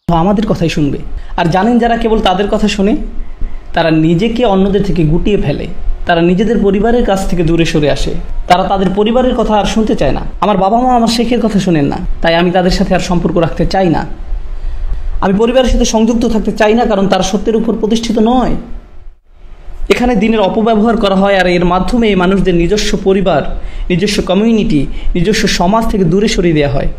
আমাদের কথাই শুনবে। আর জানেন যারা কেবল তাদের কথা শুনে, তারা নিজেকে অন্যদের থেকে গুটিয়ে ফেলে, তারা নিজেদের পরিবারের কাছ থেকে দূরে সরে আসে, তারা তাদের পরিবারের কথা আর শুনতে চায় না। আমার বাবা মা আমার শেখের কথা শোনেন না, তাই আমি তাদের সাথে আর সম্পর্ক রাখতে চাই না। আমি পরিবারের সাথে সংযুক্ত থাকতে চাই না, কারণ তারা সত্যের উপর প্রতিষ্ঠিত নয়। এখানে দিনের অপব্যবহার করা হয়, আর এর মাধ্যমে মানুষদের নিজস্ব পরিবার, নিজস্ব কমিউনিটি, নিজস্ব সমাজ থেকে দূরে সরিয়ে দেওয়া হয়।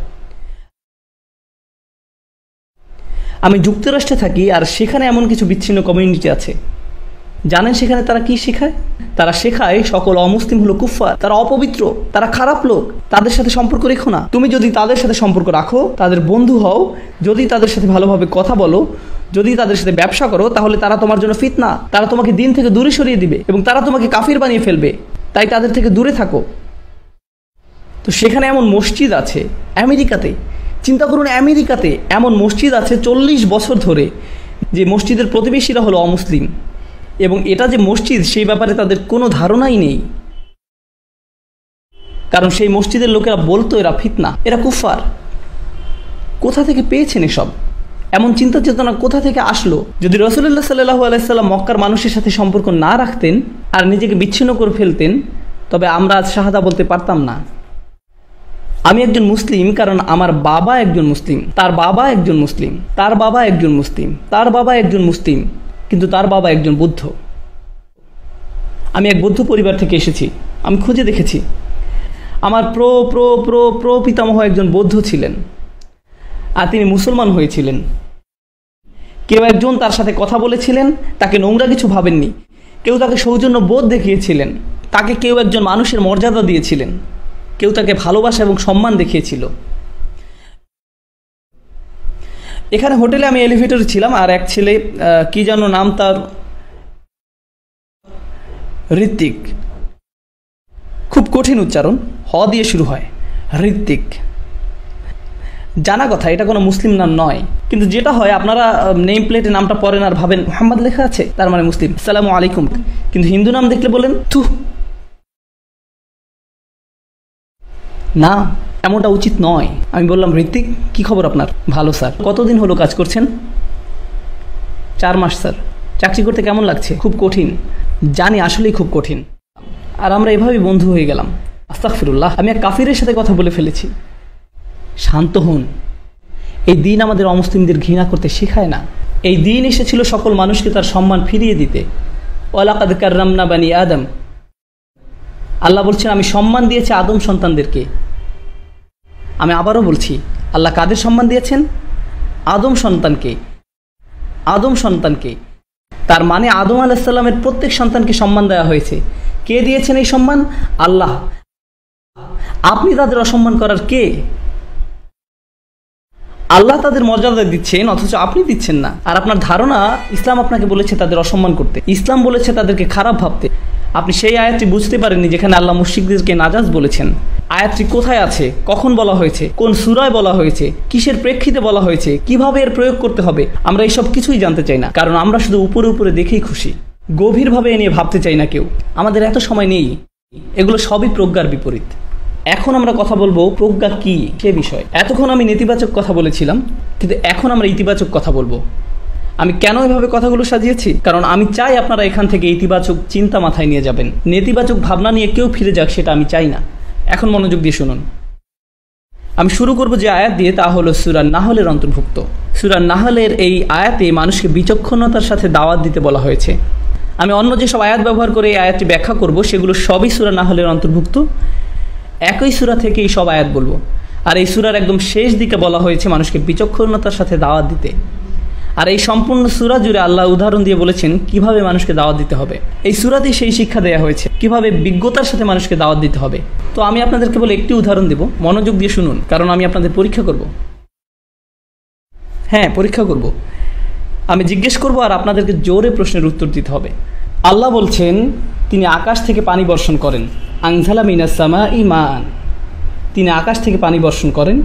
আমি যুক্তরাষ্ট্রে থাকি, আর সেখানে এমন কিছু বিচ্ছিন্ন কমিউনিটি আছে। জানেন সেখানে তারা কি শেখায়? তারা শেখায় সকল অমুসলিম হলো কুফফার, তারা অপবিত্র, তারা খারাপ লোক, তাদের সাথে সম্পর্ক রেখো না। তুমি যদি তাদের সাথে সম্পর্ক রাখো, তাদের বন্ধু হও, যদি তাদের সাথে ভালোভাবে কথা বলো, যদি তাদের সাথে ব্যবসা করো, তাহলে তারা তোমার জন্য ফিতনা, তারা তোমাকে দিন থেকে দূরে সরিয়ে দিবে এবং তারা তোমাকে কাফির বানিয়ে ফেলবে। তাই তাদের থেকে দূরে থাকো। তো সেখানে এমন মসজিদ আছে আমেরিকাতে, চিন্তা করুন, আমেরিকাতে এমন মসজিদ আছে 40 বছর ধরে, যে মসজিদের প্রতিবেশীরা হলো অমুসলিম, এবং এটা যে মসজিদ সেই ব্যাপারে তাদের কোনো ধারণাই নেই, কারণ সেই মসজিদের লোকেরা বলতো এরা ফিতনা, এরা কুফার। কোথা থেকে পেয়েছেন এসব? এমন চিন্তা চেতনা কোথা থেকে আসলো? যদি রাসূলুল্লাহ সাল্লাল্লাহু আলাইহি সাল্লাম মক্কার মানুষের সাথে সম্পর্ক না রাখতেন আর নিজেকে বিচ্ছিন্ন করে ফেলতেন, তবে আমরা আজ শাহাদা বলতে পারতাম না। আমি একজন মুসলিম কারণ আমার বাবা একজন মুসলিম, তার বাবা একজন মুসলিম, তার বাবা একজন মুসলিম, তার বাবা একজন মুসলিম, কিন্তু তার বাবা একজন বৌদ্ধ। আমি এক বৌদ্ধ পরিবার থেকে এসেছি। আমি খুঁজে দেখেছি আমার প্র প্র প্র প্র পিতামহ একজন বৌদ্ধ ছিলেন, আর তিনি মুসলমান হয়েছিলেন। কেউ একজন তার সাথে কথা বলেছিলেন, তাকে নোংরা কিছু ভাবেননি, কেউ তাকে সৌজন্য বোধ দেখিয়েছিলেন, তাকে কেউ একজন মানুষের মর্যাদা দিয়েছিলেন, কেউ তাকে ভালোবাসা এবং সম্মান দেখিয়েছিল। এখানে হোটেলে আমি এলিভেটরে ছিলাম, আর এক ছেলে, কি যেন নাম তার, ঋত্বিক, খুব কঠিন উচ্চারণ, হ দিয়ে শুরু হয়, ঋত্বিক। জানা কথা এটা কোনো মুসলিম নাম নয়, কিন্তু যেটা হয় আপনারা নেম প্লেটে নামটা পড়েন আর ভাবেন মুহাম্মদ লেখা আছে, তার মানে মুসলিম, আসসালামু আলাইকুম। কিন্তু হিন্দু নাম দেখলে বলেন থু। না, এমনটা উচিত নয়। আমি বললাম, ঋত্বিক, কি খবর আপনার? ভালো স্যার। কতদিন হলো কাজ করছেন? 4 মাস স্যার। চাকরি করতে কেমন লাগছে? খুব কঠিন। জানি, আসলেই খুব কঠিন। আর আমরা এভাবেই বন্ধু হয়ে গেলাম। আস্তাগফিরুল্লাহ, আমি এক কাফিরের সাথে কথা বলে ফেলেছি। শান্ত হন। এই দিন আমাদের অমুসলিমদের ঘৃণা করতে শেখায় না। এই দিন এসেছিল সকল মানুষকে তার সম্মান ফিরিয়ে দিতে। ওয়ালাকাদ কাররামনা বানি আদম। আল্লাহ বলছেন, আমি সম্মান দিয়েছি আদম সন্তানদেরকে। আমি আবারও বলছি, আল্লাহ কাদের সম্মান দিয়েছেন? আদম সন্তানকে। আদম সন্তানকে। তার মানে আদম আলাইহিস সালামের প্রত্যেক সন্তানকে সম্মান দেওয়া হয়েছে। কে দিয়েছেন এই সম্মান? আল্লাহ। আপনি তাদের অসম্মান করার কে? আল্লাহ তাদের মর্যাদা দিচ্ছেন, অথচ আপনি দিচ্ছেন না। আর আপনার ধারণা ইসলাম আপনাকে বলেছে তাদের অসম্মান করতে, ইসলাম বলেছে তাদেরকে খারাপ ভাবতে। আপনি সেই আয়াতটি বুঝতে পারেননি যেখানে আল্লাহ মুশরিকদেরকে নাজাস বলেছেন। আয়াতটি কোথায় আছে, কখন বলা হয়েছে, কোন সূরায় বলা হয়েছে, কিসের প্রেক্ষিতে বলা হয়েছে, কিভাবে এর প্রয়োগ করতে হবে, আমরা এইসব কিছুই জানতে চাই না, কারণ আমরা শুধু উপরে উপরে দেখেই খুশি, গভীরভাবে এ নিয়ে ভাবতে চাই না কেউ। আমাদের এত সময় নেই। এগুলো সবই প্রজ্ঞার বিপরীত। এখন আমরা কথা বলবো প্রজ্ঞা কি সে বিষয়ে। এতক্ষণ আমি নেতিবাচক কথা বলেছিলাম, কিন্তু এখন আমরা ইতিবাচক কথা বলবো। আমি কেন এভাবে কথাগুলো সাজিয়েছি? কারণ আমি চাই আপনারা এখান থেকে ইতিবাচক চিন্তা মাথায় নিয়ে যাবেন। নেতিবাচক ভাবনা নিয়ে কেউ ফিরে যাক, সেটা আমি চাই না। এখন মনোযোগ দিয়ে শুনুন। আমি শুরু করব যে আয়াত দিয়ে, তা হলো সূরা নাহলের অন্তর্ভুক্ত। সূরা নাহলের এই আয়াতে মানুষকে বিচক্ষণতার সাথে দাওয়াত দিতে বলা হয়েছে। আমি অন্য যেসব আয়াত ব্যবহার করে এই আয়াতটি ব্যাখ্যা করব, সেগুলো সবই সূরা নাহলের অন্তর্ভুক্ত। একই সূরা থেকে এই সব আয়াত বলবো। আর এই সূরার একদম শেষ দিকে বলা হয়েছে মানুষকে বিচক্ষণতার সাথে দাওয়াত দিতে। আর এই সম্পূর্ণ সূরা জুড়ে আল্লাহ উদাহরণ দিয়ে বলেছেন কিভাবে মানুষকে দাওয়াত দিতে হবে। এই সূরাতেই সেই শিক্ষা দেওয়া হয়েছে কিভাবে বিজ্ঞতার সাথে মানুষকে দাওয়াত দিতে হবে। তো আমি আপনাদেরকে বলে একটি উদাহরণ দেব, মনোযোগ দিয়ে শুনুন, কারণ আমি আপনাদের পরীক্ষা করব। হ্যাঁ, পরীক্ষা করব। আমি জিজ্ঞেস করব আর আপনাদেরকে জোরে প্রশ্নের উত্তর দিতে হবে। আল্লাহ বলছেন তিনি আকাশ থেকে পানি বর্ষণ করেন। আনজালা মিনাস সামাই মান। তিনি আকাশ থেকে পানি বর্ষণ করেন।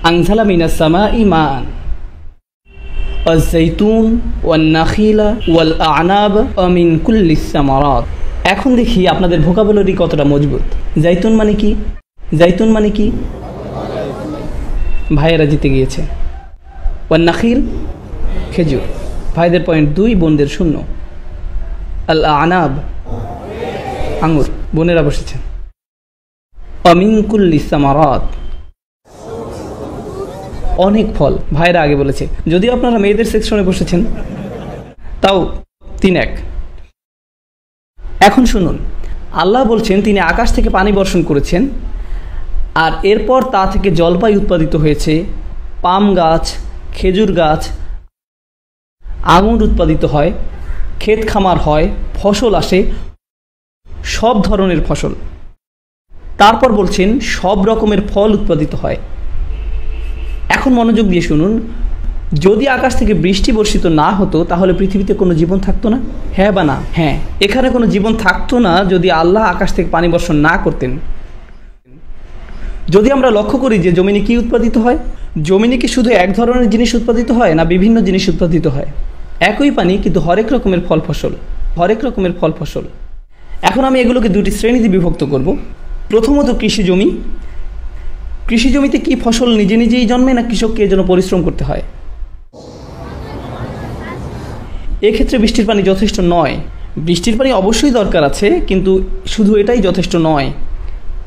আনজালা মিনাস সামাই মান। আয-যাইতুন ওয়ান-নাখিলা ওয়াল-আ'নাব ওয়া মিন কুল্লিস সামারাত। এখন দেখি আপনাদের ভোকাবুলারি কতটা মজবুত। জাইতুন মানে কি? জাইতুন মানে কি? ভাইয়েরা জিতে গিয়েছে। ওয়ান নাখিল খেজুর। ভাইদের পয়েন্ট 2, বোনদের 0। আল আনাব আঙ্গুর, বোনেরা বসেছেন। মিন কুল্লি সামারাত, অনেক ফল, ভাইরা আগে বলেছে, যদিও আপনারা মেয়েদের সেকশনে বসেছেন, তাও 3-1। এখন শুনুন, আল্লাহ বলছেন তিনি আকাশ থেকে পানি বর্ষণ করেছেন, আর এরপর তা থেকে জলপাই উৎপাদিত হয়েছে, পাম গাছ, খেজুর গাছ, আঙুর উৎপাদিত হয়, ক্ষেত খামার হয়, ফসল আসে, সব ধরনের ফসল। তারপর বলছেন সব রকমের ফল উৎপাদিত হয়। এখন মনোযোগ দিয়ে শুনুন, যদি আকাশ থেকে বৃষ্টি বর্ষিত না হতো তাহলে পৃথিবীতে কোনো জীবন থাকতো না? হ্যাঁ বা না? হ্যাঁ, এখানে কোনো জীবন থাকতো না যদি আল্লাহ আকাশ থেকে পানি বর্ষণ না করতেন। যদি আমরা লক্ষ্য করি যে জমিনে কি উৎপাদিত হয়, জমিনে কি শুধু এক ধরনের জিনিস উৎপাদিত হয় না বিভিন্ন জিনিস উৎপাদিত হয়? একই পানি কিন্তু হরেক রকমের ফল ফসল। এখন আমি এগুলোকে 2টি শ্রেণীতে বিভক্ত করব। প্রথমত কৃষি জমি। কৃষি জমিতে কি ফসল নিজে নিজেই জন্মে না কৃষককে এর জন্য পরিশ্রম করতে হয়? এক্ষেত্রে বৃষ্টির পানি যথেষ্ট নয়। বৃষ্টির পানি অবশ্যই দরকার আছে, কিন্তু শুধু এটাই যথেষ্ট নয়,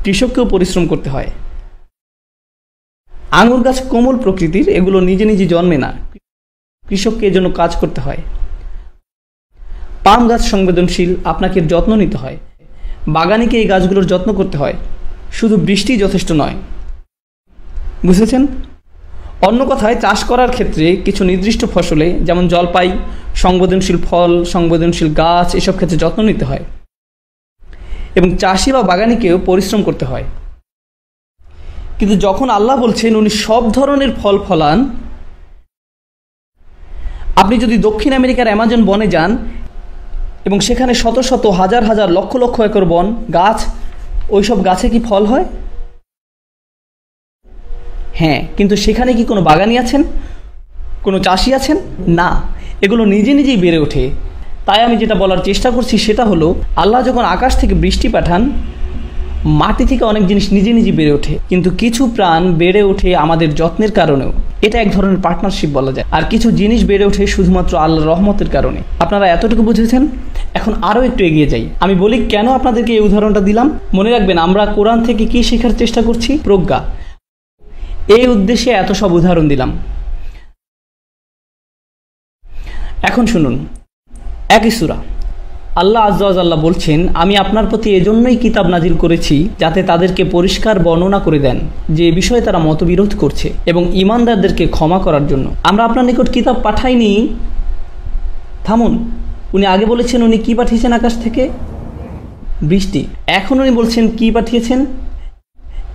কৃষককেও পরিশ্রম করতে হয়। আঙুর গাছ কোমল প্রকৃতির, এগুলো নিজে নিজে জন্মে না, কৃষককে এর জন্য কাজ করতে হয়। পাম গাছ সংবেদনশীল, আপনাকে যত্ন নিতে হয়, বাগানিকে এই গাছগুলোর যত্ন করতে হয়, শুধু বৃষ্টি যথেষ্ট নয়। বুঝেছেন? অন্য কথায়, চাষ করার ক্ষেত্রে কিছু নির্দিষ্ট ফসলে, যেমন জলপাই, সংবেদনশীল ফল, সংবেদনশীল গাছ, এসব ক্ষেত্রে যত্ন নিতে হয় এবং চাষি বা বাগানিকেও পরিশ্রম করতে হয়। কিন্তু যখন আল্লাহ বলছেন উনি সব ধরনের ফল ফলান, আপনি যদি দক্ষিণ আমেরিকার অ্যামাজন বনে যান এবং সেখানে শত শত হাজার হাজার লক্ষ লক্ষ একর বন গাছ, ওইসব গাছে কি ফল হয়? হ্যাঁ, কিন্তু সেখানে কি কোনো বাগানি আছেন, কোনো চাষি আছেন? না, এগুলো নিজে নিজেই বেড়ে ওঠে। তাই আমি যেটা বলার চেষ্টা করছি সেটা হলো, আল্লাহ যখন আকাশ থেকে বৃষ্টি পাঠান, মাটি থেকে অনেক জিনিস নিজে নিজে বেড়ে ওঠে, কিন্তু কিছু প্রাণ বেড়ে ওঠে আমাদের যত্নের কারণেও। এটা এক ধরনের পার্টনারশিপ বলা যায়। আর কিছু জিনিস বেড়ে ওঠে শুধুমাত্র আল্লাহর রহমতের কারণে। আপনারা এতটুকু বুঝেছেন? এখন আরও একটু এগিয়ে যাই। আমি বলি কেন আপনাদেরকে এই উদাহরণটা দিলাম। মনে রাখবেন, আমরা কোরআন থেকে কি শেখার চেষ্টা করছি? প্রজ্ঞা। এই উদ্দেশ্যে এত সব উদাহরণ দিলাম। এখন শুনুন, একই সূরা আল্লাহ আজ্জা ওয়া জাল্লা বলছেন, আমি আপনার প্রতি এজন্যই কিতাব নাজিল করেছি যাতে তাদেরকে পরিষ্কার বর্ণনা করে দেন যে বিষয়ে তারা মতবিরোধ করছে এবং ঈমানদারদেরকে ক্ষমা করার জন্য। আমরা আপনার নিকট কিতাব পাঠাইনি। থামুন, উনি আগে বলেছেন উনি কি পাঠিয়েছেন আকাশ থেকে? বৃষ্টি। এখন উনি বলছেন কি পাঠিয়েছেন?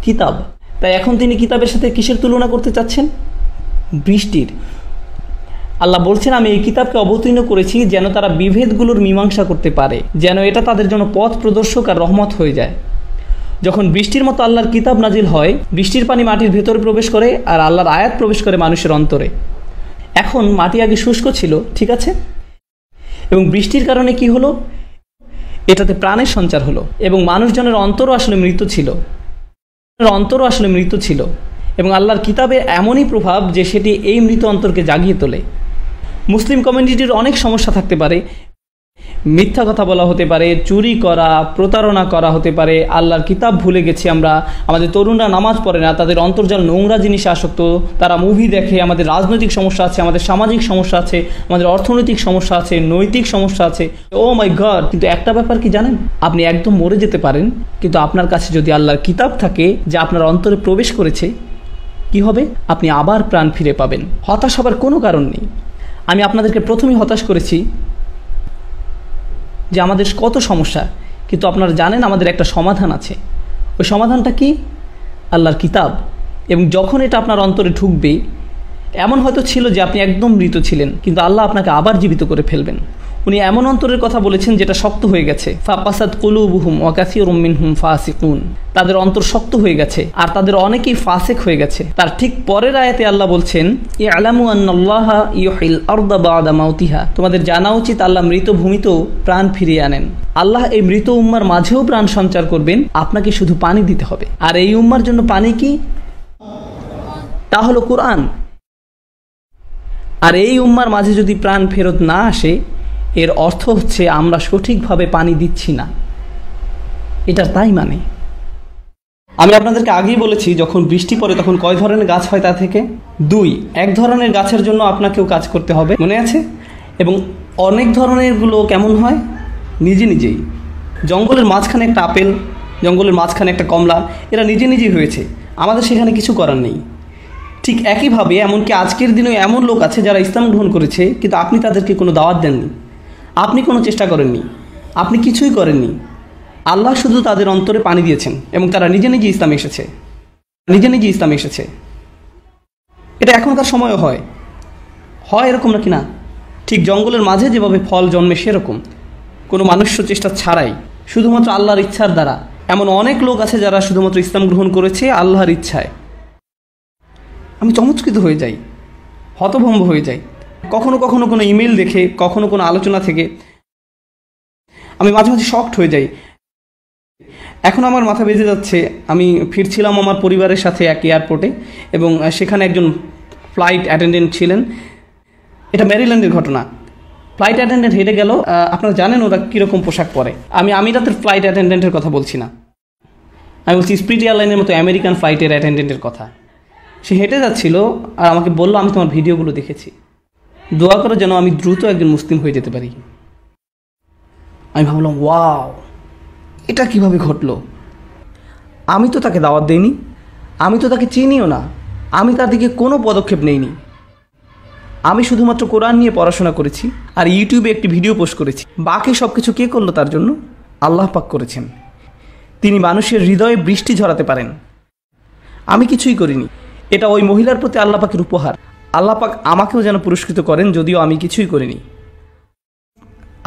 কিতাব। তাই এখন তিনি কিতাবের সাথে কিসের তুলনা করতে চাচ্ছেন? বৃষ্টির। আল্লাহ বলছেন আমি এই কিতাবকে অবতীর্ণ করেছি যেন তারা বিভেদগুলোর মীমাংসা করতে পারে, যেন এটা তাদের জন্য পথ প্রদর্শক আর রহমত হয়ে যায়। যখন বৃষ্টির মতো আল্লাহর কিতাব নাজিল হয়, বৃষ্টির পানি মাটির ভেতরে প্রবেশ করে আর আল্লাহর আয়াত প্রবেশ করে মানুষের অন্তরে। এখন মাটি আগে শুষ্ক ছিল, ঠিক আছে, এবং বৃষ্টির কারণে কি হলো? এটাতে প্রাণের সঞ্চার হলো এবং মানুষজনের অন্তরও আসলে মৃত ছিল এবং আল্লাহর কিতাবে এমনই প্রভাব যে সেটি এই মৃত অন্তরকে জাগিয়ে তোলে। মুসলিম কমিউনিটির অনেক সমস্যা থাকতে পারে, মিথ্যা কথা বলা হতে পারে, চুরি করা, প্রতারণা করা হতে পারে, আল্লাহর কিতাব ভুলে গেছি আমরা, আমাদের তরুণরা নামাজ পড়ে না, তাদের অন্তর্জাল নোংরা জিনিসে আসক্ত, তারা মুভি দেখে, আমাদের রাজনৈতিক সমস্যা আছে, আমাদের সামাজিক সমস্যা আছে, আমাদের অর্থনৈতিক সমস্যা আছে, নৈতিক সমস্যা আছে। ও মাই গড! কিন্তু একটা ব্যাপার কি জানেন? আপনি একদম মরে যেতে পারেন, কিন্তু আপনার কাছে যদি আল্লাহর কিতাব থাকে যা আপনার অন্তরে প্রবেশ করেছে, কি হবে? আপনি আবার প্রাণ ফিরে পাবেন। হতাশ হবার কোনো কারণ নেই। আমি আপনাদেরকে প্রথমেই হতাশ করেছি যে আমাদের কত সমস্যা, কিন্তু আপনারা জানেন আমাদের একটা সমাধান আছে। ওই সমাধানটা কি? আল্লাহর কিতাব। এবং যখন এটা আপনার অন্তরে ঢুকবে, এমন হয়তো ছিল যে আপনি একদম মৃত ছিলেন, কিন্তু আল্লাহ আপনাকে আবার জীবিত করে ফেলবেন। উনি এমন অন্তরের কথা বলেছেন যেটা শক্ত হয়ে গেছে। ফাকাসাত কুলুবুহুম ওয়া কাসীরুম মিনহুম ফাসিকুন। তাদের অন্তর শক্ত হয়ে গেছে আর তাদের অনেকেই ফাসিক হয়ে গেছে। তার ঠিক পরের আয়াতে আল্লাহ বলছেন, ইয়ালামু আন্নাল্লাহা ইউহিল আরদা বা'দা মাউতিহা। তোমাদের জানা উচিত আল্লাহ মৃত ভূমিতেও প্রাণ ফিরিয়ে আনেন। আল্লাহ এই মৃত উম্মার মাঝেও প্রাণ সঞ্চার করবেন, আপনাকে শুধু পানি দিতে হবে। আর এই উম্মার জন্য পানি কি? তা হলো কোরআন। আর এই উম্মার মাঝে যদি প্রাণ ফেরত না আসে, এর অর্থ হচ্ছে আমরা সঠিকভাবে পানি দিচ্ছি না। এটা তাই মানে। আমি আপনাদেরকে আগেই বলেছি, যখন বৃষ্টি পড়ে তখন কয় ধরনের গাছ হয় তা থেকে? 2। এক ধরনের গাছের জন্য আপনাকেও কাজ করতে হবে, মনে আছে? এবং অনেক ধরনেরগুলো কেমন হয়? নিজে নিজেই। জঙ্গলের মাঝখানে একটা আপেল, জঙ্গলের মাঝখানে একটা কমলা, এরা নিজে নিজেই হয়েছে, আমাদের সেখানে কিছু করার নেই। ঠিক একইভাবে এমনকি আজকের দিনেও এমন লোক আছে যারা ইসলাম গ্রহণ করেছে, কিন্তু আপনি তাদেরকে কোনো দাওয়াত দেননি, আপনি কোনো চেষ্টা করেননি, আপনি কিছুই করেননি। আল্লাহ শুধু তাদের অন্তরে পানি দিয়েছেন এবং তারা নিজে নিজে ইসলামে এসেছে, নিজে নিজে ইসলামে এসেছে। এটা এখনকার সময়ও হয় এরকম নাকি না? ঠিক জঙ্গলের মাঝে যেভাবে ফল জন্মে সেরকম, কোনো মানুষ্য চেষ্টা ছাড়াই, শুধুমাত্র আল্লাহর ইচ্ছার দ্বারা। এমন অনেক লোক আছে যারা শুধুমাত্র ইসলাম গ্রহণ করেছে আল্লাহর ইচ্ছায়। আমি চমৎকৃত হয়ে যাই, হতভম্ব হয়ে যাই। কখনো কখনো কোনো ইমেল দেখে, কখনো কোনো আলোচনা থেকে আমি মাঝে মাঝে শকড হয়ে যাই। এখন আমার মাথা বেজে যাচ্ছে। আমি ফিরছিলাম আমার পরিবারের সাথে এক এয়ারপোর্টে, এবং সেখানে একজন ফ্লাইট অ্যাটেন্ডেন্ট ছিলেন। এটা ম্যারিল্যান্ডের ঘটনা। ফ্লাইট অ্যাটেন্ডেন্ট হেঁটে গেল। আপনারা জানেন ওরা কীরকম পোশাক পরে। আমি আমিরাতের ফ্লাইট অ্যাটেন্ডেন্টের কথা বলছি না, আমি বলছি স্পিরিট এয়ারলাইনের মতো আমেরিকান ফ্লাইটের অ্যাটেন্ডেন্টের কথা। সে হেঁটে যাচ্ছিল আর আমাকে বলল, আমি তোমার ভিডিওগুলো দেখেছি, দোয়া করো যেন আমি দ্রুত একজন মুসলিম হয়ে যেতে পারি। আমি ভাবলাম, ওয়াও, এটা কিভাবে ঘটলো? আমি তো তাকে দাওয়াত দেইনি, আমি তো তাকে চিনিও না, আমি তার দিকে কোনো পদক্ষেপ নেইনি। আমি শুধুমাত্র কোরআন নিয়ে পড়াশোনা করেছি আর ইউটিউবে একটি ভিডিও পোস্ট করেছি। বাকি সব কিছু কে করলো তার জন্য? আল্লাহ পাক করেছেন। তিনি মানুষের হৃদয়ে বৃষ্টি ঝরাতে পারেন। আমি কিছুই করিনি। এটা ওই মহিলার প্রতি আল্লাহ পাকের উপহার। আল্লাহ পাক আমাকেও যেন পুরস্কৃত করেন, যদিও আমি কিছুই করিনি।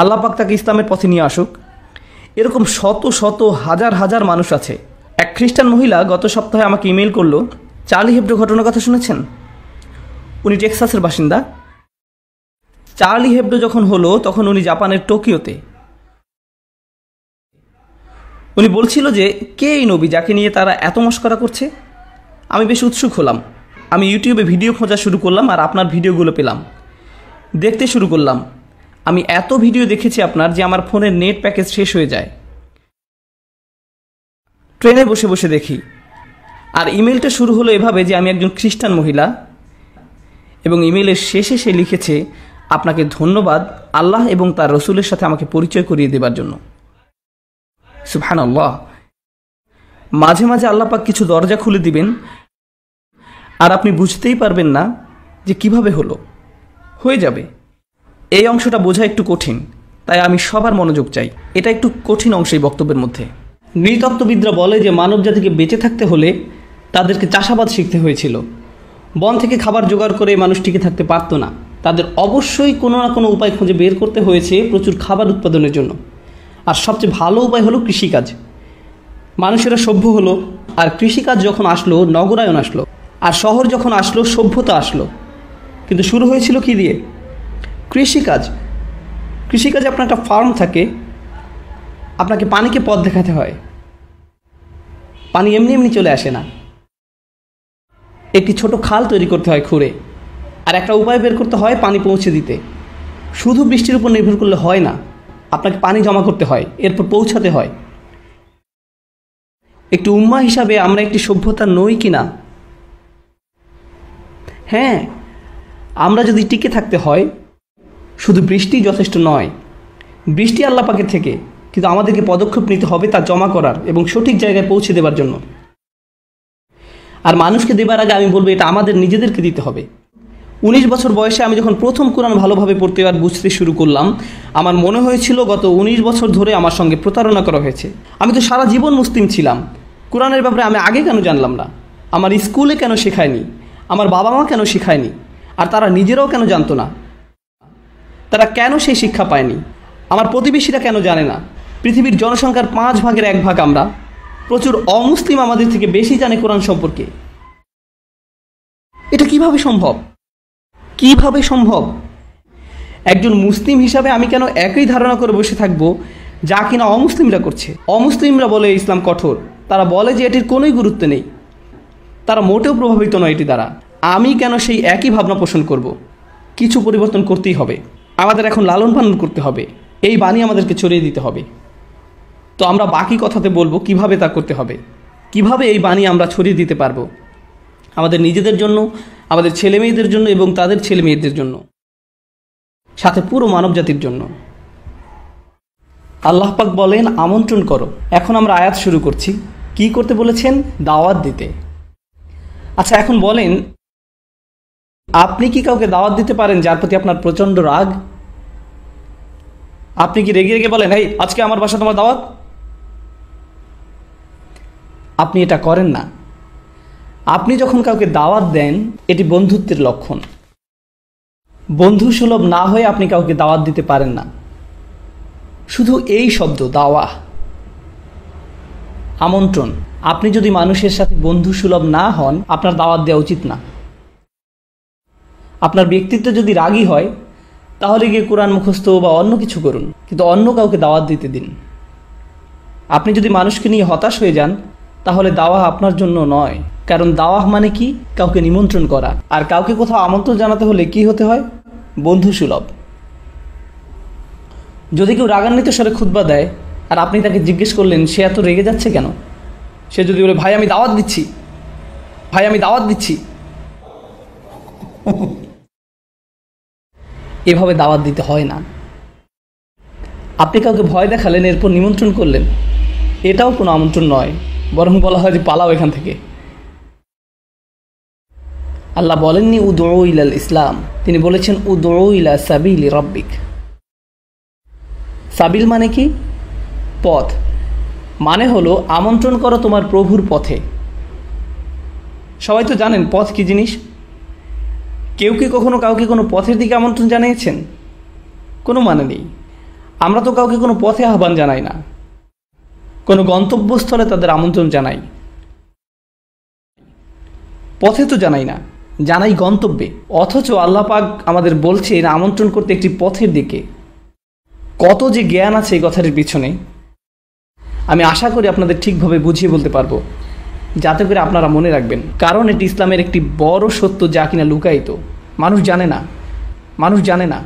আল্লাহ পাক তাকে ইসলামের পথে নিয়ে আসুক। এরকম শত শত হাজার হাজার মানুষ আছে। এক খ্রিস্টান মহিলা গত সপ্তাহে আমাকে ইমেল করলো। চার্লি হেবডো ঘটনার কথা শুনেছেন? উনি টেক্সাসের বাসিন্দা। চার্লি হেবডো যখন হলো তখন উনি জাপানের টোকিওতে। উনি বলছিল যে কে এই নবী যাকে নিয়ে তারা এত মশকরা করছে। আমি বেশ উৎসুক হলাম। আমি ইউটিউবে ভিডিও খোঁজা শুরু করলাম আর আপনার ভিডিওগুলো পেলাম, দেখতে শুরু করলাম। আমি এত ভিডিও দেখেছি আপনার যে আমার ফোনের নেট প্যাকেজ শেষ হয়ে যায়। ট্রেনে বসে বসে দেখি। আর ইমেলটা শুরু হলো এভাবে যে আমি একজন খ্রিস্টান মহিলা, এবং ইমেলের শেষে সে লিখেছে, আপনাকে ধন্যবাদ আল্লাহ এবং তার রসুলের সাথে আমাকে পরিচয় করিয়ে দেবার জন্য। সুবহানাল্লাহ। মাঝে মাঝে আল্লাহ পাক কিছু দরজা খুলে দিবেন আর আপনি বুঝতেই পারবেন না যে কিভাবে হলো, হয়ে যাবে। এই অংশটা বোঝা একটু কঠিন, তাই আমি সবার মনোযোগ চাই। এটা একটু কঠিন অংশ এই বক্তব্যের মধ্যে। নৃতত্ত্ববিদরা বলে যে মানব জাতিকে বেঁচে থাকতে হলে তাদেরকে চাষাবাদ শিখতে হয়েছিল। বন থেকে খাবার জোগাড় করে মানুষ টিকে থাকতে পারত না। তাদের অবশ্যই কোনো না কোনো উপায় খুঁজে বের করতে হয়েছে প্রচুর খাবার উৎপাদনের জন্য। আর সবচেয়ে ভালো উপায় হলো কৃষিকাজ। মানুষেরা সভ্য হলো, আর কৃষিকাজ যখন আসলো নগরায়ন আসলো, আর শহর যখন আসলো সভ্যতা আসলো। কিন্তু শুরু হয়েছিল কি দিয়ে? কৃষিকাজ। কৃষিকাজে আপনার একটা ফার্ম থাকে, আপনাকে পানিকে পথ দেখাতে হয়। পানি এমনি এমনি চলে আসে না। একটি ছোট খাল তৈরি করতে হয় খুঁড়ে, আর একটা উপায় বের করতে হয় পানি পৌঁছে দিতে। শুধু বৃষ্টির উপর নির্ভর করলে হয় না, আপনাকে পানি জমা করতে হয়, এরপর পৌঁছাতে হয়। একটি উম্মাহ হিসাবে আমরা একটি সভ্যতা নই কি না? হ্যাঁ, আমরা যদি টিকে থাকতে হয়, শুধু বৃষ্টি যথেষ্ট নয়। বৃষ্টি আল্লাহ পাকের থেকে, কিন্তু আমাদেরকে পদক্ষেপ নিতে হবে তা জমা করার এবং সঠিক জায়গায় পৌঁছে দেবার জন্য। আর মানুষকে দেবার আগে আমি বলবো এটা আমাদের নিজেদেরকে দিতে হবে। 19 বছর বয়সে আমি যখন প্রথম কোরআন ভালোভাবে পড়তে আর বুঝতে শুরু করলাম, আমার মনে হয়েছিল গত 19 বছর ধরে আমার সঙ্গে প্রতারণা করা হয়েছে। আমি তো সারা জীবন মুসলিম ছিলাম, কোরআনের ব্যাপারে আমি আগে কেন জানলাম না? আমার স্কুলে কেন শেখায়নি? আমার বাবা মা কেন শেখায়নি? আর তারা নিজেরাও কেন জানতো না? তারা কেন সেই শিক্ষা পায়নি? আমার প্রতিবেশীরা কেন জানে না? পৃথিবীর জনসংখ্যার 5 ভাগের 1 ভাগ আমরা। প্রচুর অমুসলিম আমাদের থেকে বেশি জানে কোরআন সম্পর্কে। এটা কিভাবে সম্ভব? কিভাবে সম্ভব? একজন মুসলিম হিসাবে আমি কেন একই ধারণা করে বসে থাকবো যা কিনা অমুসলিমরা করছে? অমুসলিমরা বলে ইসলাম কঠোর, তারা বলে যে এটির কোনোই গুরুত্ব নেই, তারা মোটেও প্রভাবিত নয় এটি দ্বারা। আমি কেন সেই একই ভাবনা পোষণ করব? কিছু পরিবর্তন করতেই হবে। আমাদের এখন লালন পালন করতে হবে, এই বাণী আমাদেরকে ছড়িয়ে দিতে হবে। তো আমরা বাকি কথাতে বলবো কিভাবে তা করতে হবে, কিভাবে এই বাণী আমরা ছড়িয়ে দিতে পারবো আমাদের নিজেদের জন্য, আমাদের ছেলে মেয়েদের জন্য এবং তাদের ছেলে মেয়েদের জন্য, সাথে পুরো মানবজাতির জন্য। আল্লাহ পাক বলেন আমন্ত্রণ করো। এখন আমরা আয়াত শুরু করছি। কি করতে বলেছেন? দাওয়াত দিতে। আচ্ছা, এখন বলেন, আপনি কি কাউকে দাওয়াত দিতে পারেন যার প্রতি আপনার প্রচণ্ড রাগ? আপনি কি রেগে রেগে বলেন, এই আজকে আমার বাসা তোমার দাওয়াত? আপনি এটা করেন না। আপনি যখন কাউকে দাওয়াত দেন, এটি বন্ধুত্বের লক্ষণ। বন্ধু সুলভ না হয়ে আপনি কাউকে দাওয়াত দিতে পারেন না। শুধু এই শব্দ দাওয়া, আমন্ত্রণ, আপনি যদি মানুষের সাথে বন্ধু সুলভ না হন, আপনার দাওয়াত দেওয়া উচিত না। আপনার ব্যক্তিত্ব যদি রাগী হয়, তাহলে গিয়ে কোরআন মুখস্থ বা অন্য কিছু করুন, কিন্তু অন্য কাউকে দাওয়াত দিতে দিন। আপনি যদি মানুষকে নিয়ে হতাশ হয়ে যান, তাহলে দাওয়া আপনার জন্য নয়। কারণ দাওয়া মানে কি? কাউকে নিমন্ত্রণ করা। আর কাউকে কোথাও আমন্ত্রণ জানাতে হলে কি হতে হয়? বন্ধু সুলভ। যদি কেউ রাগান্বিত স্বরে খুতবা দেয় আর আপনি তাকে জিজ্ঞেস করলেন সে এত রেগে যাচ্ছে কেন, সে যদি বলে, ভাই আমি দাওয়াত দিচ্ছি, ভাই আমি দাওয়াত দিচ্ছি, এভাবে দাওয়াত দিতে হয় না। আপনি কাউকে ভয় দেখালেন, এরপর নিমন্ত্রণ করলেন, এটাও কোনো আমন্ত্রণ নয়, বরং বলা হয় যে পালাও এখান থেকে। আল্লাহ বলেননি উদউ ইলাল ইসলাম, তিনি বলেছেন উদউ ইলা সাবিলি রাব্বিক। সাবিল মানে কি? পথ। মানে হলো আমন্ত্রণ করো তোমার প্রভুর পথে। সবাই তো জানেন পথ কি জিনিস। কেউ কি কখনো কাউকে কোনো পথের দিকে আমন্ত্রণ জানিয়েছেন? কোনো মানে নেই। আমরা তো কাউকে কোনো পথে আহ্বান জানাই না, কোনো গন্তব্যস্থলে তাদের আমন্ত্রণ জানাই। পথে তো জানাই না, জানাই গন্তব্যে। অথচ আল্লাহ পাক আমাদের বলছেন আমন্ত্রণ করতে একটি পথের দিকে। কত যে জ্ঞান আছে এই কথাটির পিছনে, আমি আশা করি আপনাদের ঠিকভাবে বুঝিয়ে বলতে পারবো, যাতে করে আপনারা মনে রাখবেন। কারণ এটি ইসলামের একটি বড় সত্য, যা কিনা লুকায়িত, মানুষ জানে না। মানুষ জানে না।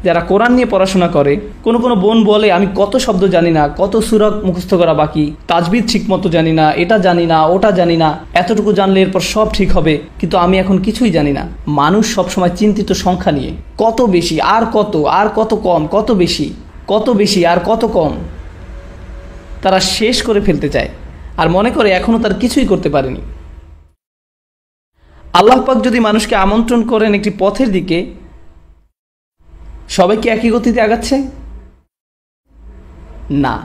যারা কোরআন নিয়ে পড়াশোনা করে, কোনো কোনো বোন বলে আমি কত শব্দ জানি না, কত সূরা মুখস্থ করা বাকি, তাজবিদ ঠিক মতো জানি না, এটা জানি না, ওটা জানি না, এতটুকু জানলে এরপর সব ঠিক হবে, কিন্তু আমি এখন কিছুই জানি না। মানুষ সবসময় চিন্তিত সংখ্যা নিয়ে, কত বেশি আর কত, আর কত কম, কত বেশি, কত বেশি আর কত কম। তারা শেষ করে ফেলতে চায় আর মনে করে এখনও তার কিছুই করতে পারেনি। আল্লাহ পাক যদি মানুষকে আমন্ত্রণ করেন একটি পথের দিকে, সবাই কি একই গতিতে আগাচ্ছে? না,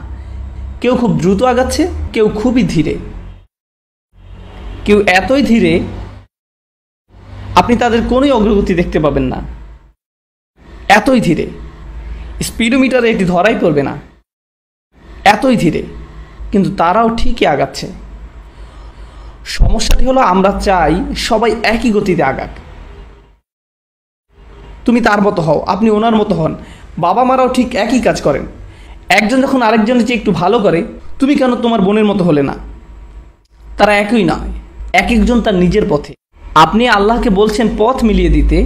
কেউ খুব দ্রুত আগাচ্ছে, কেউ খুবই ধীরে, কেউ এতই ধীরে আপনি তাদের কোনোই অগ্রগতি দেখতে পাবেন না। এতই ধীরে, স্পিডোমিটারে এটি ধরাই পড়বে না, এতই ধীরে, কিন্তু তারাও ঠিকই আগাচ্ছে। সমস্যাটি হলো আমরা চাই সবাই একই গতিতে আগাক। তুমি তার মতো হও, আপনি ওনার মতো হন। বাবা মারাও ঠিক একই কাজ করেন। একজন যখন আরেকজনের চেয়ে একটু ভালো করে, তুমি কেন তোমার বোনের মতো হলে না? তারা একই নয়, এক একজন তার নিজের পথে। আপনি আল্লাহকে বলছেন পথ মিলিয়ে দিতে,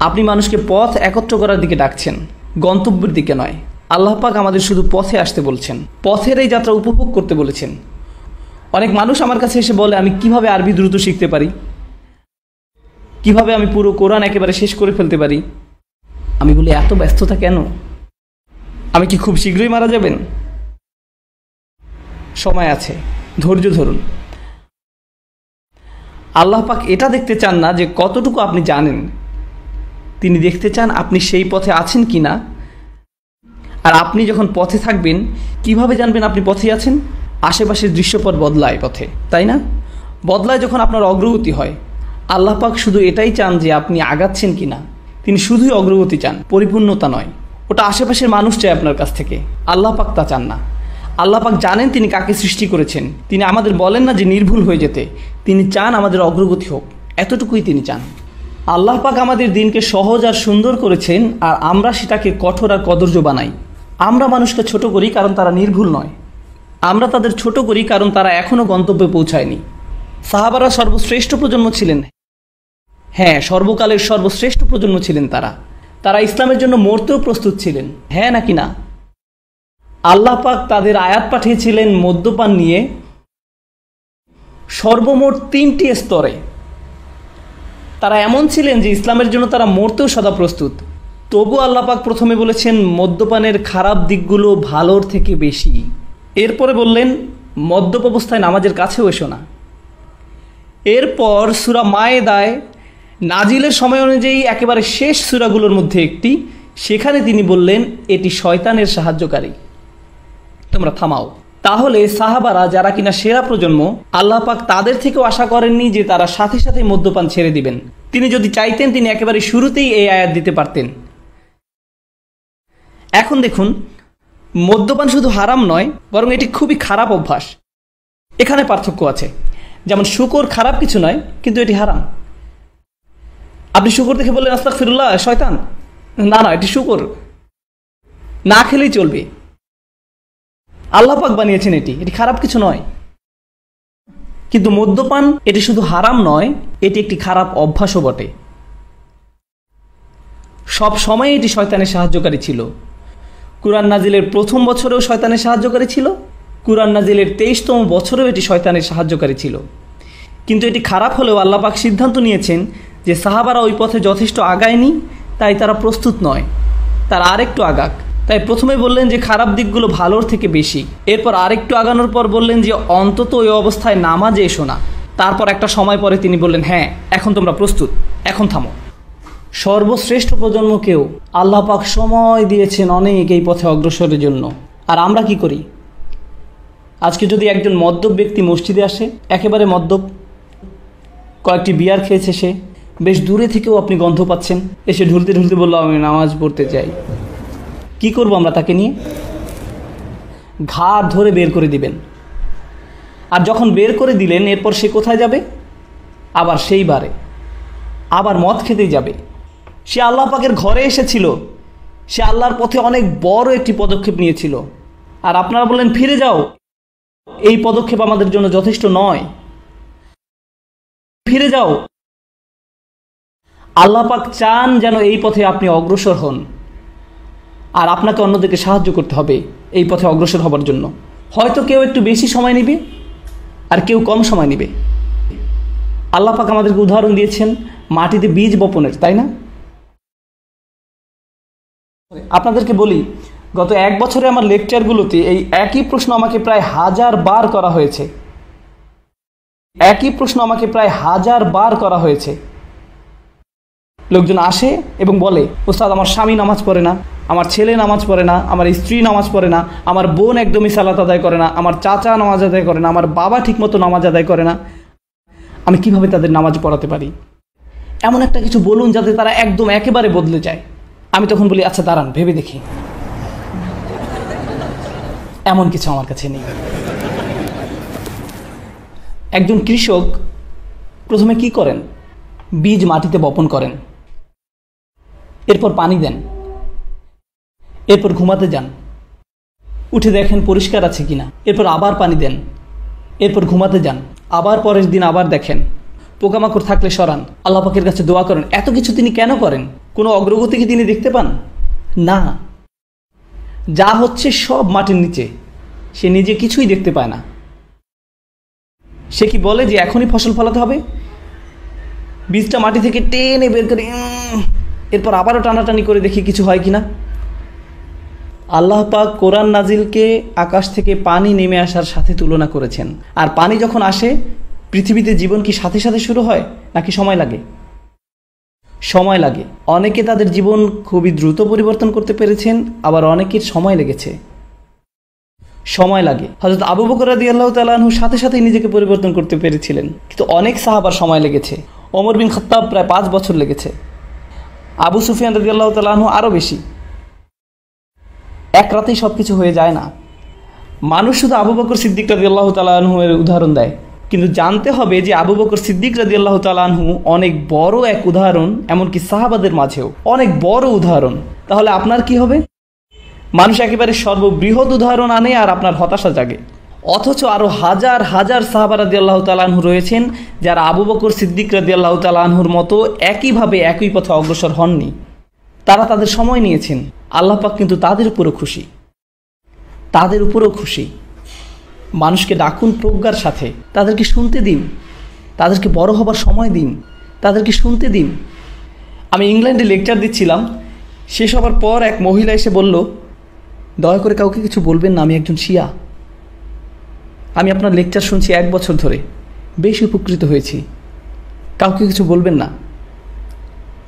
আপনি মানুষকে পথ একত্র করার দিকে ডাকছেন, গন্তব্যের দিকে নয়। আল্লাহ পাক আমাদের শুধু পথে আসতে বলছেন, পথের এই যাত্রা উপভোগ করতে বলেছেন। অনেক মানুষ আমার কাছে এসে বলে আমি কিভাবে আরবি দ্রুত শিখতে পারি, কিভাবে আমি পুরো কোরআন একেবারে শেষ করে ফেলতে পারি। আমি বলি এত ব্যস্ততা কেন? আমি কি খুব শীঘ্রই মারা যাবেন? সময় আছে, ধৈর্য ধরুন। আল্লাহ পাক এটা দেখতে চান না যে কতটুকু আপনি জানেন, তিনি দেখতে চান আপনি সেই পথে আছেন কি না। আর আপনি যখন পথে থাকবেন, কিভাবে জানবেন আপনি পথে আছেন? আশেপাশের দৃশ্যপট বদলায় পথে, তাই না? বদলায় যখন আপনার অগ্রগতি হয়। আল্লাহ পাক শুধু এটাই চান যে আপনি আগাচ্ছেন কি না। তিনি শুধুই অগ্রগতি চান, পরিপূর্ণতা নয়। ওটা আশেপাশের মানুষ চায় আপনার কাছ থেকে, আল্লাহ পাক তা চান না। আল্লাহ পাক জানেন তিনি কাকে সৃষ্টি করেছেন। তিনি আমাদের বলেন না যে নির্ভুল হয়ে যেতে, তিনি চান আমাদের অগ্রগতি হোক, এতটুকুই তিনি চান। আল্লাহ পাক আমাদের দিনকে সহজ আর সুন্দর করেছেন, আর আমরা সেটাকে কঠোর আর কদর্য বানাই। আমরা মানুষকে ছোট করি কারণ তারা নির্ভুল নয়, আমরা তাদের ছোট করি কারণ তারা এখনও গন্তব্যে পৌঁছায়নি। সাহাবারা সর্বশ্রেষ্ঠ প্রজন্ম ছিলেন, হ্যাঁ, সর্বকালের সর্বশ্রেষ্ঠ প্রজন্ম ছিলেন তারা। তারা ইসলামের জন্য মরতেও প্রস্তুত ছিলেন। হ্যাঁ নাকি না? আল্লাহ পাক তাদের আয়াত পাঠিয়েছিলেন মদ্যপান নিয়ে সর্বমোট 3টি স্তরে। তারা এমন ছিলেন যে ইসলামের জন্য তারা মরতেও সদা প্রস্তুত। তবু আল্লাহ পাক প্রথমে বলেছেন মদ্যপানের খারাপ দিকগুলো ভালোর থেকে বেশি। এরপরে বললেন মদ্যপ অবস্থায় নামাজের কাছেও এসো না। এরপর সূরা মায়েদায় নাজিলের সময় অনুযায়ী একেবারে শেষ সূরাগুলোর মধ্যে একটি, সেখানে তিনি বললেন এটি শয়তানের সাহায্যকারী, তোমরা থামাও। তাহলে সাহাবারা যারা কিনা সেরা প্রজন্ম, আল্লাহ পাক তাদের থেকেও আশা করেননি যে তারা সাথে সাথে মদ্যপান ছেড়ে দিবেন। তিনি যদি চাইতেন তিনি একেবারে শুরুতেই এই আয়াত দিতে পারতেন। এখন দেখুন, মদ্যপান শুধু হারাম নয়, বরং এটি খুবই খারাপ অভ্যাস। এখানে পার্থক্য আছে। যেমন শুকর খারাপ কিছু নয়, কিন্তু এটি হারাম। আপনি শুকর দেখে বললেন আস্তাগফিরুল্লাহ, শয়তান। না না, এটি শুকর, না খেলেই চলবে। আল্লাহ পাক বানিয়েছেন, এটি খারাপ কিছু নয়। কিন্তু মদ্যপান এটি শুধু হারাম নয়, এটি একটি খারাপ অভ্যাসও বটে। সব সময় এটি শয়তানের সাহায্যকারী ছিল। কুরআন নাজিলের প্রথম বছরেও শয়তানের সাহায্যকারী ছিল, কুরআন নাজিলের 23তম বছরেও এটি শয়তানের সাহায্যকারী ছিল। কিন্তু এটি খারাপ হলেও আল্লাহ পাক সিদ্ধান্ত নিয়েছেন যে সাহাবারা ওই পথে যথেষ্ট আগায়নি, তাই তারা প্রস্তুত নয়, তারা আরেকটু আগাক। তাই প্রথমে বললেন যে খারাপ দিকগুলো ভালোর থেকে বেশি। এরপর আরেকটু আগানোর পর বললেন যে অন্তত ওই অবস্থায় নামাজে এসো না। তারপর একটা সময় পরে তিনি বললেন হ্যাঁ, এখন তোমরা প্রস্তুত, এখন থামো। সর্বশ্রেষ্ঠ প্রজন্মকেও আল্লাহ পাক সময় দিয়েছেন অনেক এই পথে অগ্রসরের জন্য। আর আমরা কি করি? আজকে যদি একজন মদ্যপ ব্যক্তি মসজিদে আসে, একেবারে মদ্যপ, কয়েকটি বিয়ার খেয়েছে সে, বেশ দূরে থেকেও আপনি গন্ধ পাচ্ছেন, এসে ঢুলতে ঢুলতে বললো আমি নামাজ পড়তে চাই। কি করব আমরা তাকে নিয়ে? ঘাড় ধরে বের করে দিবেন। আর যখন বের করে দিলেন, এরপর সে কোথায় যাবে? আবার সেই বারে আবার মদ খেতেই যাবে। সে আল্লাহ পাকের ঘরে এসেছিল, সে আল্লাহর পথে অনেক বড় একটি পদক্ষেপ নিয়েছিল, আর আপনারা বললেন ফিরে যাও। এই পদক্ষেপ আমাদের জন্য যথেষ্ট নয়, ফিরে যাও। আল্লাহ পাক চান যেন এই পথে আপনি অগ্রসর হন, আর আপনাকে অন্যদেরকে সাহায্য করতে হবে এই পথে অগ্রসর হবার জন্য। হয়তো কেউ একটু বেশি সময় নেবে আর কেউ কম সময় নেবে। আল্লাহ পাক আমাদেরকে উদাহরণ দিয়েছেন মাটিতে বীজ বপনের, তাই না? আপনাদেরকে বলি, গত 1 বছরে আমার লেকচারগুলোতে এই একই প্রশ্ন আমাকে প্রায় 1000 বার করা হয়েছে। একই প্রশ্ন আমাকে প্রায় 1000 বার করা হয়েছে। লোকজন আসে এবং বলে ওস্তাদ আমার স্বামী নামাজ পড়ে না, আমার ছেলে নামাজ পড়ে না, আমার স্ত্রী নামাজ পড়ে না, আমার বোন একদমই সালাত আদায় করে না, আমার চাচা নামাজ আদায় করে না, আমার বাবা ঠিকমতো নামাজ আদায় করে না, আমি কিভাবে তাদের নামাজ পড়াতে পারি? এমন একটা কিছু বলুন যাতে তারা একদম একেবারে বদলে যায়। আমি তখন বলি আচ্ছা দাঁড়ান, ভেবে দেখি। এমন কিছু আমার কাছে নেই। একজন কৃষক প্রথমে কি করেন? বীজ মাটিতে বপন করেন, এরপর পানি দেন, এরপর ঘুমাতে যান, উঠে দেখেন পরিষ্কার আছে কিনা, এরপর আবার পানি দেন, এরপর ঘুমাতে যান, আবার পরের দিন আবার দেখেন, পোকামাকড় থাকলে সরান, আল্লাহ পাকের কাছে দোয়া করেন। এত কিছু তিনি কেন করেন? কোনো অগ্রগতি কি তিনি দেখতে পান? না, যা হচ্ছে সব মাটির নিচে, সে নিজে কিছুই দেখতে পায় না। সে কি বলে যে এখনই ফসল ফলাতে হবে? বীজটা মাটি থেকে টেনে বের করে এরপর আবারও টানাটানি করে দেখি কিছু হয় কিনা। আল্লাহ পাক কোরআন নাজিলকে আকাশ থেকে পানি নেমে আসার সাথে তুলনা করেছেন। আর পানি যখন আসে, পৃথিবীতে জীবন কি সাথে সাথে শুরু হয় নাকি সময় লাগে? সময় লাগে। অনেকে তাদের জীবন খুবই দ্রুত পরিবর্তন করতে পেরেছেন, আবার অনেকের সময় লেগেছে। সময় লাগে। হযরত আবু বকর রাদিয়াল্লাহু তাআলা আনহু সাথে সাথেই নিজেকে পরিবর্তন করতে পেরেছিলেন, কিন্তু অনেক সাহাবার সময় লেগেছে। ওমর বিন খাত্তাব প্রায় 5 বছর লেগেছে, আবু সুফিয়ান রাদিয়াল্লাহু তাআলা আনহু আরও বেশি। এক রাতেই সব কিছু হয়ে যায় না। মানুষ শুধু আবু বকর সিদ্দিক রাদিয়াল্লাহু তাআলা আনহু এর উদাহরণ দেয়, কিন্তু জানতে হবে যে আবু বকর সিদ্দিক রাদিয়াল্লাহু তাআলা আনহু অনেক বড় এক উদাহরণ, এমনকি সাহাবাদের মাঝেও অনেক বড় উদাহরণ। তাহলে আপনার কি হবে? মানুষ একেবারে সর্ববৃহৎ উদাহরণ আনে আর আপনার হতাশা জাগে। অথচ আরও হাজার হাজার সাহাবা রাদিয়াল্লাহু তাআলা আনহু রয়েছেন যারা আবু বকর সিদ্দিক রাদিয়াল্লাহু তাআলা আনহুর মতো একইভাবে একই পথে অগ্রসর হননি। তারা তাদের সময় নিয়েছেন। আল্লাহ পাক কিন্তু তাদের উপরও খুশি, তাদের উপরও খুশি। মানুষকে ডাকুন প্রজ্ঞার সাথে, তাদেরকে শুনতে দিন, তাদেরকে বড় হবার সময় দিন, তাদেরকে শুনতে দিন। আমি ইংল্যান্ডে লেকচার দিচ্ছিলাম, শেষ হবার পর এক মহিলা এসে বলল, দয়া করে কাউকে কিছু বলবেন না, আমি একজন শিয়া। আমি আপনার লেকচার শুনছি 1 বছর ধরে, বেশ উপকৃত হয়েছি, কাউকে কিছু বলবেন না।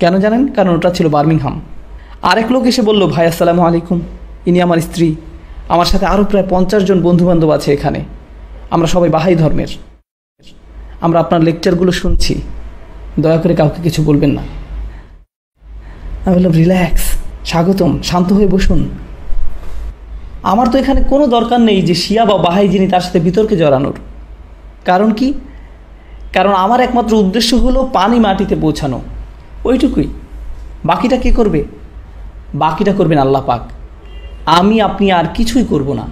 কেন জানেন? কারণ ওটা ছিল বার্মিংহাম। আরেক লোক এসে বলল, ভাই আসসালামু আলাইকুম, ইনি আমার স্ত্রী, আমার সাথে আরও প্রায় 50 জন বন্ধুবান্ধব আছে এখানে, আমরা সবাই বাহাই ধর্মের, আমরা আপনার লেকচারগুলো শুনছি, দয়া করে কাউকে কিছু বলবেন না। আমি বললাম, রিল্যাক্স, স্বাগতম, শান্ত হয়ে বসুন। আমার তো এখানে কোনো দরকার নেই যে শিয়া বা বাহাই যিনি তার সাথে বিতর্কে জড়ানোর। কারণ কি? কারণ আমার একমাত্র উদ্দেশ্য হলো পানি মাটিতে পৌঁছানো, ওইটুকুই। বাকিটা কে করবে? বাকিটা করবেন আল্লাহ পাক। আমি আপনি আর কিছুই করব না।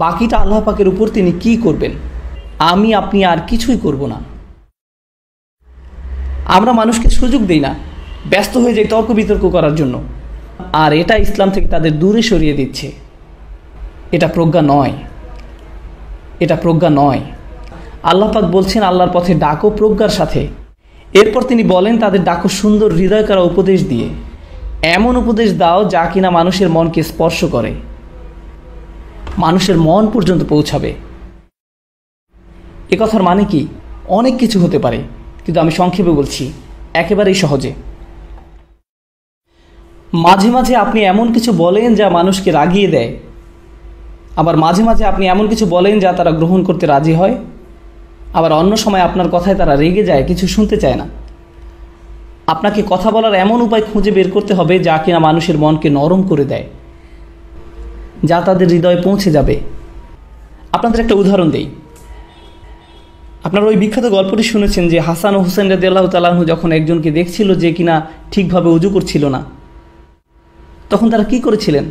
বাকিটা আল্লাহ পাকের উপর তিনি কি করবেন, আমি আপনি আর কিছুই করব না। আমরা মানুষকে সুযোগ দেই না, ব্যস্ত হয়ে যাই তর্ক বিতর্ক করার জন্য, আর এটা ইসলাম থেকে তাদের দূরে সরিয়ে দিচ্ছে। এটা প্রজ্ঞা নয়, এটা প্রজ্ঞা নয়। আল্লাহ পাক বলছেন, আল্লাহর পথে ডাকো প্রজ্ঞার সাথে। এরপর তিনি বলেন, তাদের ডাকো সুন্দর হৃদয় করা উপদেশ দিয়ে। এমন উপদেশ দাও যা কিনা মানুষের মনকে স্পর্শ করে, মানুষের মন পর্যন্ত পৌঁছাবে। এ কথার মানে কি? অনেক কিছু হতে পারে, কিন্তু আমি সংক্ষেপে বলছি, একেবারেই সহজে। মাঝে মাঝে আপনি এমন কিছু বলেন যা মানুষকে রাগিয়ে দেয়, আবার মাঝে মাঝে আপনি এমন কিছু বলেন যা তারা গ্রহণ করতে রাজি হয়, আবার অন্য সময় আপনার কথায় তারা রেগে যায়, কিছু শুনতে চায় না। আপনাকে কথা বলার এমন উপায় খুঁজে বের করতে হবে যা কিনা মানুষের মনকে নরম করে দেয়, যা তাদের হৃদয়ে পৌঁছে যাবে। আপনাদের একটা উদাহরণ দেই। আপনারা ওই বিখ্যাত গল্পটি শুনেছেন যে হাসান ও হুসেন রাদিয়াল্লাহু তাআলা আনহু যখন একজনকে দেখছিল যে কিনা ঠিকভাবে উজু করছিল না, তখন তারা কি করেছিলেন?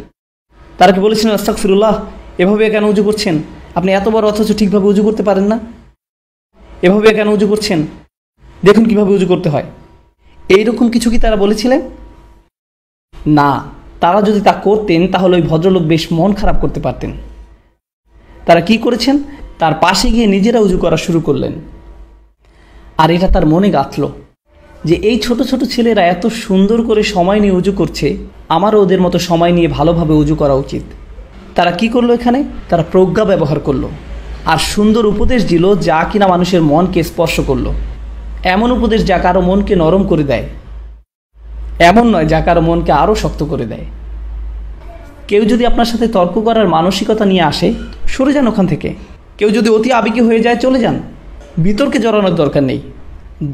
তারা কি বলেছিলেন, আস্তাগফিরুল্লাহ, এভাবে কেন উজু করছেন? আপনি এত বড় অথচ ঠিকভাবে উজু করতে পারেন না, এভাবে কেন উজু করছেন? দেখুন কিভাবে উজু করতে হয়। এইরকম কিছু কি তারা বলেছিলেন? না। তারা যদি তা করতেন তাহলে ওই ভদ্রলোক বেশ মন খারাপ করতে পারতেন। তারা কি করেছেন? তার পাশে গিয়ে নিজেরা উজু করা শুরু করলেন। আর এটা তার মনে গাঁথল যে এই ছোট ছোট ছেলেরা এত সুন্দর করে সময় নিয়ে উজু করছে, আমারও ওদের মতো সময় নিয়ে ভালোভাবে উজু করা উচিত। তারা কি করলো? এখানে তারা প্রজ্ঞা ব্যবহার করলো আর সুন্দর উপদেশ দিল যা কিনা মানুষের মনকে স্পর্শ করলো। এমন উপদেশ যা কারো মনকে নরম করে দেয়, এমন নয় যা কারো মনকে আরও শক্ত করে দেয়। কেউ যদি আপনার সাথে তর্ক করার মানসিকতা নিয়ে আসে, সরে যান ওখান থেকে। কেউ যদি অতি আবেগী হয়ে যায়, চলে যান। বিতর্কে জড়ানোর দরকার নেই।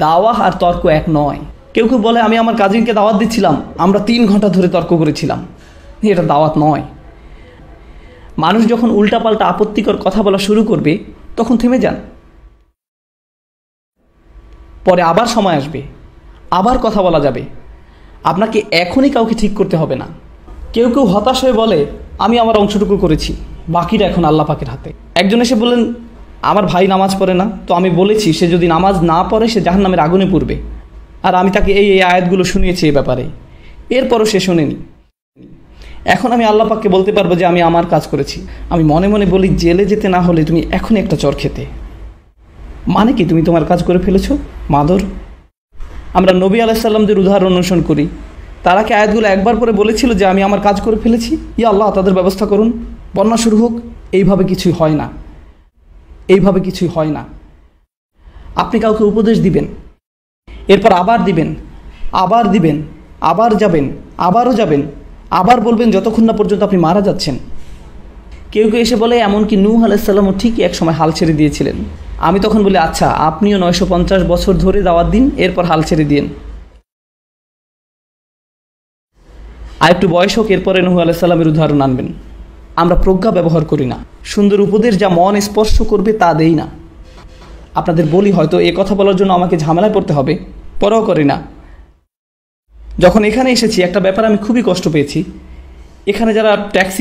দাওয়াহ আর তর্ক এক নয়। কেউ কেউ বলে, আমি আমার কাজিনকে দাওয়াত দিচ্ছিলাম, আমরা 3 ঘন্টা ধরে তর্ক করেছিলাম। এটা দাওয়াত নয়। মানুষ যখন উল্টাপাল্টা আপত্তিকর কথা বলা শুরু করবে, তখন থেমে যান। পরে আবার সময় আসবে, আবার কথা বলা যাবে। আপনাকে এখনই কাউকে ঠিক করতে হবে না। কেউ কেউ হতাশ হয়ে বলে, আমি আমার অংশটুকু করেছি, বাকিটা এখন আল্লাহ পাকের হাতে। একজন এসে বললেন, আমার ভাই নামাজ পড়ে না, তো আমি বলেছি সে যদি নামাজ না পড়ে সে জাহান্নামের আগুনে পড়বে, আর আমি তাকে এই আয়াতগুলো শুনিয়েছি এ ব্যাপারে, এরপরও সে শোনেনি। এখন আমি আল্লাহ পাককে বলতে পারবো যে আমি আমার কাজ করেছি। আমি মনে মনে বলি, জেলে যেতে না হলে তুমি এখনই একটা চর খেতে। মানে কি? তুমি তোমার কাজ করে ফেলেছো, মাদর। আমরা নবী আলাইহিস সালামদের উদাহরণ অনুসরণ করি। তারা কি আয়াতগুলো একবার পরে বলেছিল যে আমি আমার কাজ করে ফেলেছি, ইয়া আল্লাহ তাদের ব্যবস্থা করুন, বন্যা শুরু হোক? এইভাবে কিছুই হয় না, এইভাবে কিছুই হয় না। আপনি কাউকে উপদেশ দিবেন, এরপর আবার দিবেন, আবার দিবেন, আবার যাবেন, আবারও যাবেন, আবার বলবেন, যতক্ষণ না পর্যন্ত আপনি মারা যাচ্ছেন। কেউ কেউ এসে বলে, এমনকি নূহ আলাইহিস সালামও ঠিকই এক সময় হাল ছেড়ে দিয়েছিলেন। আমি তখন বলি, আচ্ছা আপনিও 950 বছর ধরে দাওয়াত দিন, এরপর হাল ছেড়ে দিন। আর একটু বয়স হোক, এরপরে নূহ আলাইহিস সালামের উদাহরণ আনবেন। আমরা প্রজ্ঞা ব্যবহার করি না। সুন্দর উপদেশ যা মন স্পর্শ করবে তা দেই না। আপনাদের বলি, হয়তো এ কথা বলার জন্য আমাকে ঝামেলায় পড়তে হবে, পরও করি না। যখন এখানে এসেছি একটা ব্যাপার আমি খুবই কষ্ট পেয়েছি। এখানে যারা ট্যাক্সি